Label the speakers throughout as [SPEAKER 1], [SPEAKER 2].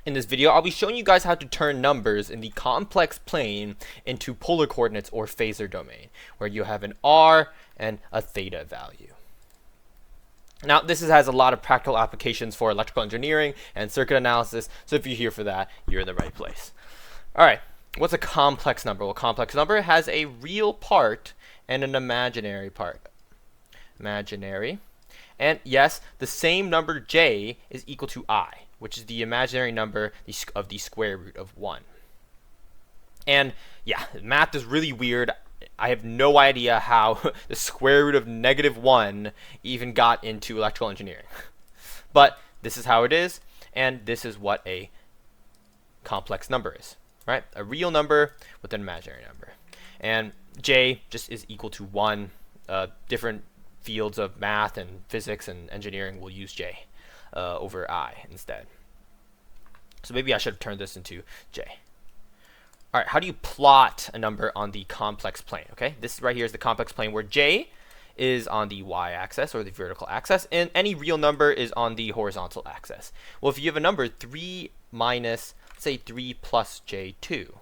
[SPEAKER 1] In this video, I'll be showing you guys how to turn numbers in the complex plane into polar coordinates or phasor domain, where you have an r and a theta value. Now, has a lot of practical applications for electrical engineering and circuit analysis, so if you're here for that, you're in the right place. All right, what's a complex number? Well, a complex number has a real part and an imaginary part. Imaginary. And yes, the same number j is equal to I, which is the imaginary number of the square root of 1. And yeah, math is really weird. I have no idea how the square root of -1 even got into electrical engineering. But this is how it is, and this is what a complex number is, right? A real number with an imaginary number. And j just is equal to 1. Different fields of math and physics and engineering will use j over I instead. So maybe I should have turned this into j. All right, how do you plot a number on the complex plane? Okay, this right here is the complex plane where j is on the y-axis or the vertical axis, and any real number is on the horizontal axis. Well, if you have a number 3 minus, say 3 plus j2,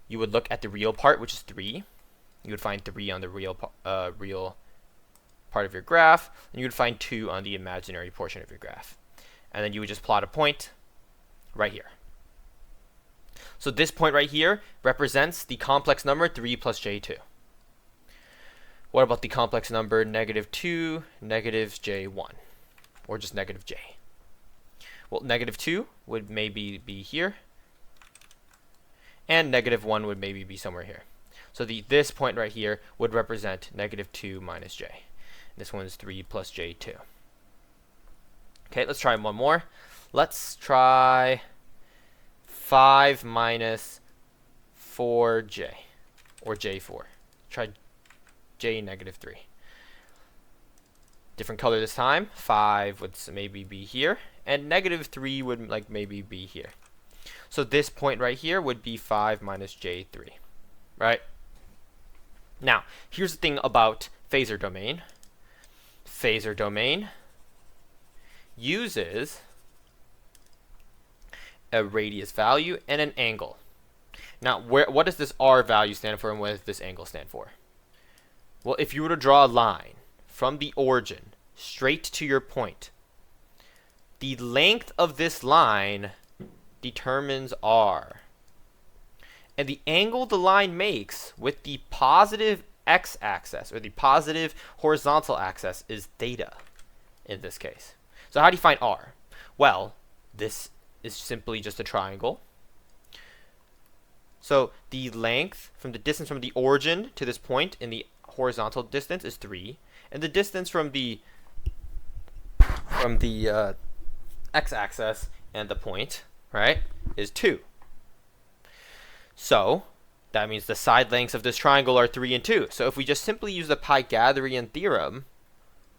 [SPEAKER 1] you would look at the real part, which is 3. You would find 3 on the real part of your graph, and you would find 2 on the imaginary portion of your graph. And then you would just plot a point right here. So this point right here represents the complex number 3 plus j2. What about the complex number -2, -j1, or just -j? Well, -2 would maybe be here, and -1 would maybe be somewhere here. So this point right here would represent -2 minus j. This one is 3 plus j2. Okay, let's try one more. Let's try 5 minus 4j, or j4. Try j -3. Different color this time. 5 would maybe be here, and -3 would maybe be here. So this point right here would be 5 minus j3, right? Now, here's the thing about phasor domain. Phasor domain uses a radius value and an angle. Now, what does this r value stand for, and what does this angle stand for? Well, if you were to draw a line from the origin straight to your point, the length of this line determines r. And the angle the line makes with the positive x-axis, or the positive horizontal axis, is theta in this case. So how do you find r? Well, this is simply just a triangle. So the length from the distance from the origin to this point in the horizontal distance is 3, and the distance from the x-axis and the point, right, is 2. So that means the side lengths of this triangle are 3 and 2. So if we just simply use the Pythagorean theorem,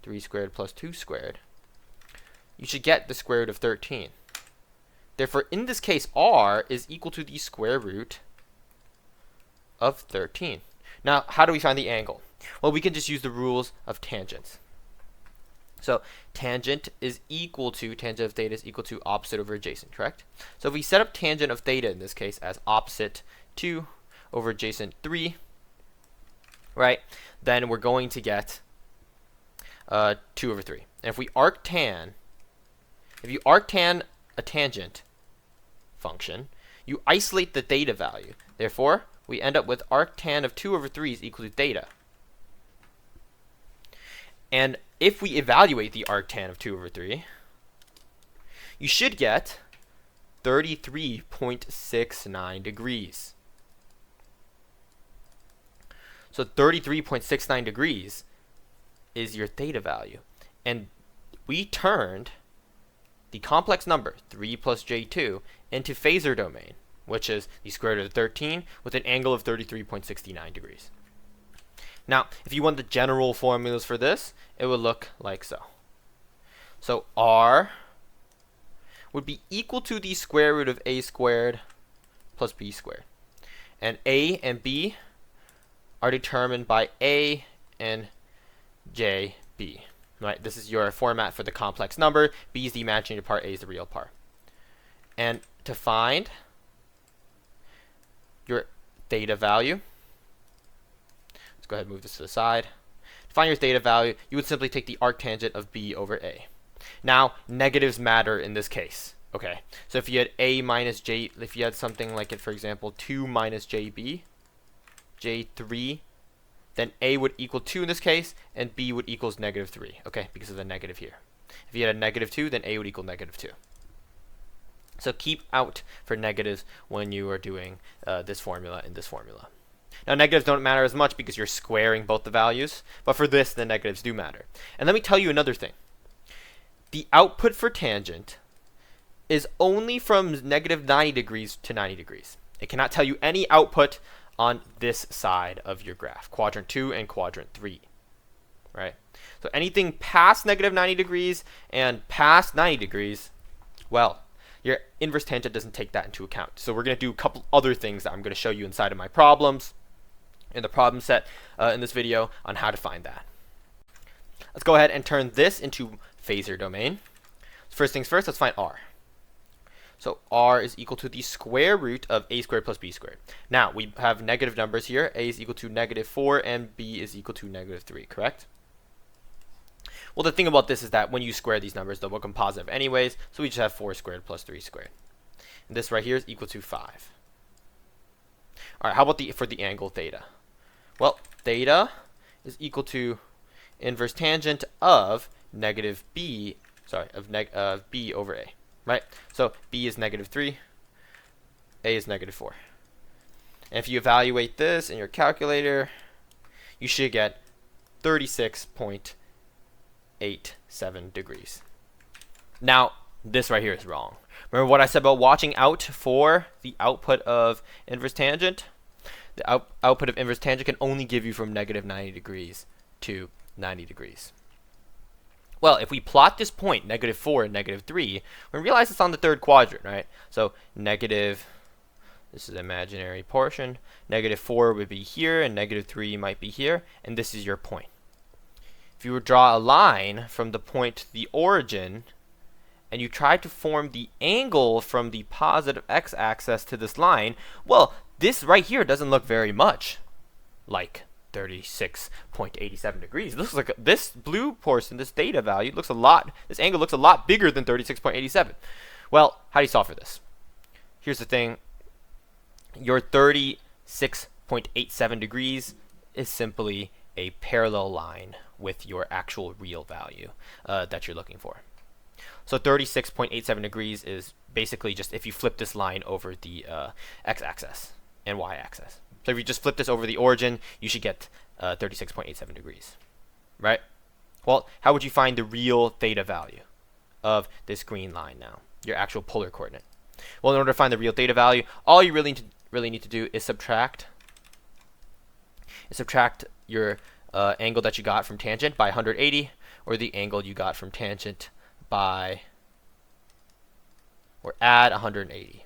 [SPEAKER 1] 3 squared plus 2 squared, you should get the square root of 13. Therefore, in this case, r is equal to the square root of 13. Now, how do we find the angle? Well, we can just use the rules of tangents. So tangent of theta is equal to opposite over adjacent, correct? So if we set up tangent of theta in this case as opposite 2 over adjacent 3, right, then we're going to get 2 over 3. And if you arc tan a tangent function, you isolate the theta value. Therefore, we end up with arctan of 2 over 3 is equal to theta. And if we evaluate the arctan of 2 over 3, you should get 33.69 degrees. So 33.69 degrees is your theta value. And we turned the complex number 3 plus j2 into phasor domain, which is the square root of 13 with an angle of 33.69 degrees. Now, if you want the general formulas for this, it would look like so. So r would be equal to the square root of a squared plus b squared. And a and b are determined by a and j, b. Right? This is your format for the complex number. B is the imaginary part, A is the real part. And to find your theta value, let's go ahead and move this to the side. To find your theta value, you would simply take the arctangent of b over a. Now, negatives matter in this case. Okay, so if you had a minus j, if you had something like it, for example, 2 minus jb, j3, then a would equal 2 in this case, and b would equals negative 3, okay, because of the negative here. If you had a negative 2, then a would equal negative 2. So keep out for negatives when you are doing this formula and this formula. Now, negatives don't matter as much because you're squaring both the values, but for this, the negatives do matter. And let me tell you another thing. The output for tangent is only from negative 90 degrees to 90 degrees. It cannot tell you any output on this side of your graph, quadrant 2 and quadrant 3, right? So anything past negative 90 degrees and past 90 degrees, well, your inverse tangent doesn't take that into account. So we're going to do a couple other things that I'm going to show you inside of my problems, in the problem set in this video, on how to find that. Let's go ahead and turn this into phasor domain. First things first, let's find r. So r is equal to the square root of a squared plus b squared. Now, we have negative numbers here. A is equal to negative 4 and b is equal to negative 3, correct? Well, the thing about this is that when you square these numbers, they'll become positive anyways, so we just have 4 squared plus 3 squared. And this right here is equal to 5. All right, how about for the angle theta? Well, theta is equal to inverse tangent of negative b, of b over a, right? So b is negative 3, a is negative 4. And if you evaluate this in your calculator, you should get 36.87 degrees. Now, this right here is wrong. Remember what I said about watching out for the output of inverse tangent? The output of inverse tangent can only give you from negative 90 degrees to 90 degrees. Well, if we plot this point, negative 4 and negative 3, we realize it's on the third quadrant, right? So negative, this is the imaginary portion, negative 4 would be here, and negative 3 might be here, and this is your point. If you would draw a line from the point to the origin, and you try to form the angle from the positive x-axis to this line, well, this right here doesn't look very much like 36.87 degrees. It looks like this blue portion, this theta value, looks a lot, this angle looks a lot bigger than 36.87. Well, how do you solve for this? Here's the thing. Your 36.87 degrees is simply a parallel line with your actual real value that you're looking for. So 36.87 degrees is basically just if you flip this line over the x-axis and y-axis. So if you just flip this over the origin, you should get 36.87 degrees, right? Well, how would you find the real theta value of this green line now, your actual polar coordinate? Well, in order to find the real theta value, all you really need to do is subtract your angle that you got from tangent by 180, or the angle you got from tangent by, or add 180.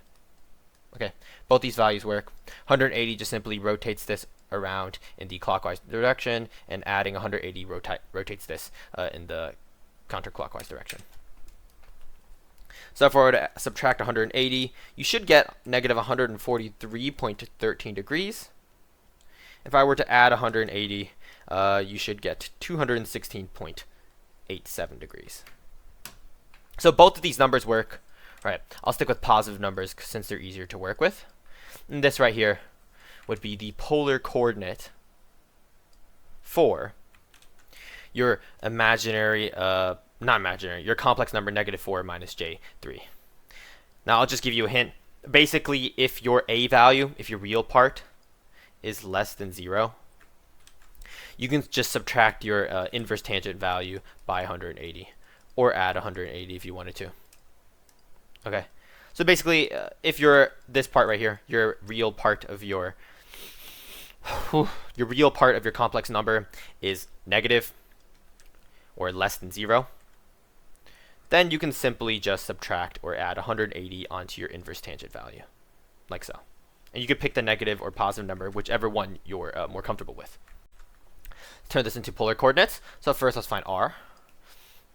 [SPEAKER 1] Okay, both these values work. 180 just simply rotates this around in the clockwise direction, and adding 180 rotates this in the counterclockwise direction. So if I were to subtract 180, you should get negative 143.13 degrees. If I were to add 180, you should get 216.87 degrees. So both of these numbers work. All right, I'll stick with positive numbers since they're easier to work with. And this right here would be the polar coordinate for your imaginary, not imaginary, your complex number negative 4 minus j3. Now I'll just give you a hint. Basically, if your a value, if your real part is less than 0, you can just subtract your inverse tangent value by 180, or add 180 if you wanted to. Okay, so basically, if this part right here, your real part of your complex number is negative or less than 0, then you can simply just subtract or add 180 onto your inverse tangent value, like so. And you can pick the negative or positive number, whichever one you're more comfortable with. Let's turn this into polar coordinates. So first, let's find r.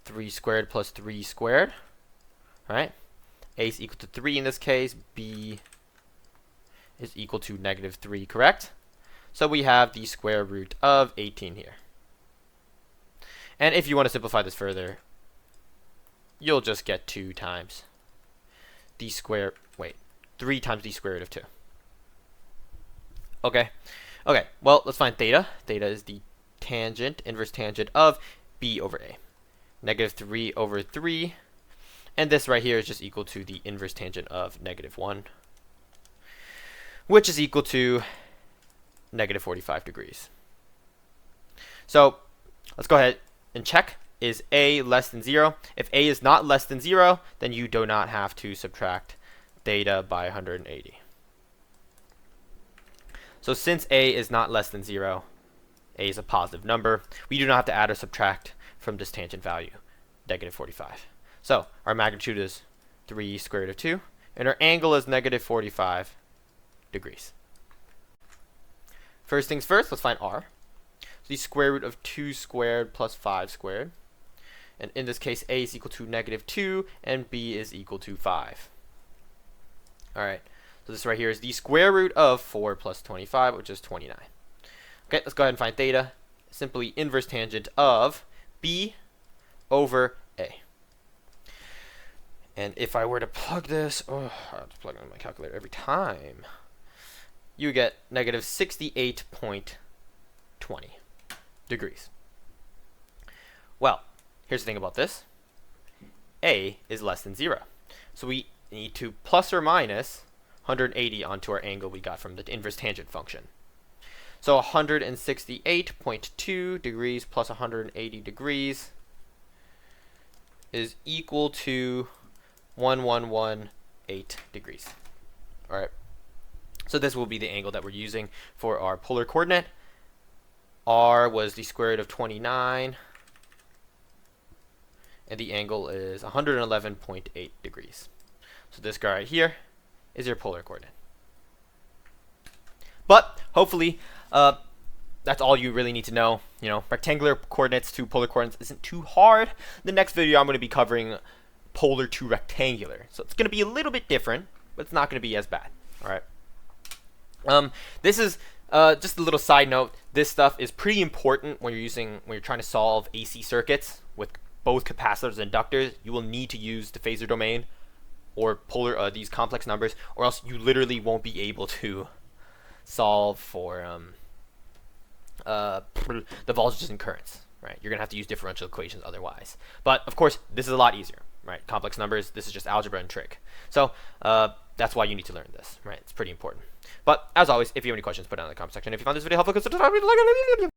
[SPEAKER 1] 3 squared plus 3 squared. All right. A is equal to 3 in this case, B is equal to negative 3, correct? So we have the square root of 18 here. And if you want to simplify this further, you'll just get 2 times the square, 3 times the square root of 2. Okay, well, let's find theta. Theta is the tangent, inverse tangent of b over a. Negative 3 over 3. And this right here is just equal to the inverse tangent of negative 1, which is equal to negative 45 degrees. So let's go ahead and check. Is a less than 0? If a is not less than 0, then you do not have to subtract theta by 180. So since a is not less than 0, a is a positive number, we do not have to add or subtract from this tangent value, negative 45. So our magnitude is 3 square root of 2, and our angle is negative 45 degrees. First things first, let's find r. So the square root of 2 squared plus 5 squared. And in this case, a is equal to negative 2, and b is equal to 5. Alright, so this right here is the square root of 4 plus 25, which is 29. Okay, let's go ahead and find theta. Simply inverse tangent of b over a. And if I were to plug this, I have to plug it in my calculator every time, you get negative 68.20 degrees. Well, here's the thing about this. A is less than 0. So we need to plus or minus 180 onto our angle we got from the inverse tangent function. So 168.2 degrees plus 180 degrees is equal to 1118 degrees. Alright. So this will be the angle that we're using for our polar coordinate. R was the square root of 29. And the angle is 111.8 degrees. So this guy right here is your polar coordinate. But hopefully that's all you really need to know. You know, rectangular coordinates to polar coordinates isn't too hard. The next video I'm going to be covering polar to rectangular. So it's going to be a little bit different, but it's not going to be as bad. All right. This is just a little side note. This stuff is pretty important when you're trying to solve AC circuits with both capacitors and inductors. You will need to use the phasor domain or polar these complex numbers, or else you literally won't be able to solve for the voltages and currents. Right? You're gonna have to use differential equations otherwise. But of course, this is a lot easier. Right? Complex numbers. This is just algebra and trig. So that's why you need to learn this. Right? It's pretty important. But as always, if you have any questions, put it down in the comment section. If you found this video helpful, consider